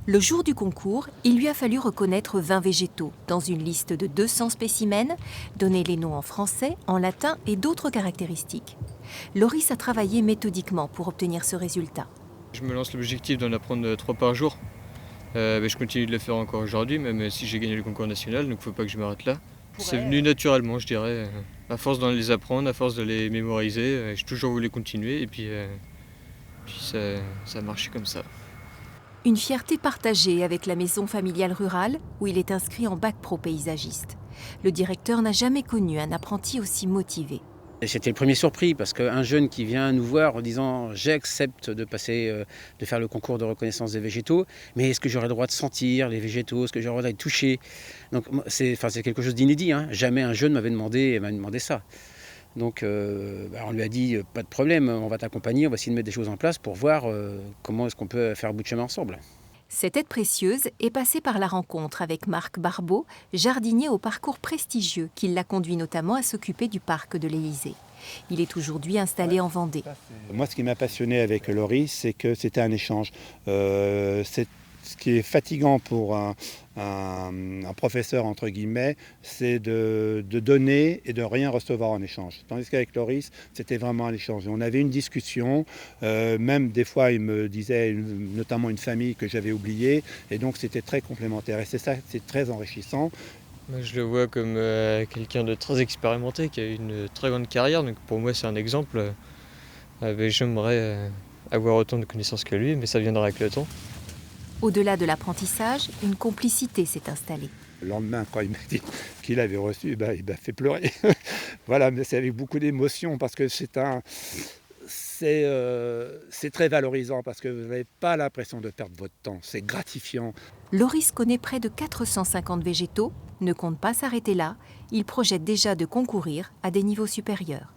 Le jour du concours, il lui a fallu reconnaître 20 végétaux dans une liste de 200 spécimens, donner les noms en français, en latin et d'autres caractéristiques. Loris a travaillé méthodiquement pour obtenir ce résultat. Je me lance l'objectif d'en apprendre 3 par jour. Je continue de le faire encore aujourd'hui, même si j'ai gagné le concours national, donc il ne faut pas que je m'arrête là. C'est venu naturellement, je dirais. À force d'en les apprendre, à force de les mémoriser, j'ai toujours voulu continuer et puis ça a marché comme ça. Une fierté partagée avec la maison familiale rurale où il est inscrit en bac pro paysagiste. Le directeur n'a jamais connu un apprenti aussi motivé. Et c'était le premier surpris parce qu'un jeune qui vient nous voir en disant j'accepte de passer, de faire le concours de reconnaissance des végétaux, mais est-ce que j'aurai le droit de sentir les végétaux, est-ce que j'aurai le droit de les toucher? Donc c'est quelque chose d'inédit, hein. Jamais un jeune m'avait demandé ça. Donc on lui a dit pas de problème, on va t'accompagner, on va essayer de mettre des choses en place pour voir comment est-ce qu'on peut faire bout de chemin ensemble. Cette aide précieuse est passée par la rencontre avec Marc Barbeau, jardinier au parcours prestigieux qui l'a conduit notamment à s'occuper du parc de l'Élysée. Il est aujourd'hui installé en Vendée. Moi, ce qui m'a passionné avec Loris, c'est que c'était un échange. Ce qui est fatigant pour un professeur, entre guillemets, c'est de donner et de rien recevoir en échange. Tandis qu'avec Loris, c'était vraiment un échange. On avait une discussion, même des fois, il me disait notamment une famille que j'avais oubliée, et donc c'était très complémentaire. Et c'est ça, c'est très enrichissant. Moi, je le vois comme quelqu'un de très expérimenté, qui a une très grande carrière, donc pour moi c'est un exemple. J'aimerais avoir autant de connaissances que lui, mais ça viendra avec le temps. Au-delà de l'apprentissage, une complicité s'est installée. Le lendemain, quand il m'a dit qu'il avait reçu, il m'a fait pleurer. Voilà, mais c'est avec beaucoup d'émotion parce que c'est très valorisant parce que vous n'avez pas l'impression de perdre votre temps. C'est gratifiant. Loris connaît près de 450 végétaux, ne compte pas s'arrêter là. Il projette déjà de concourir à des niveaux supérieurs.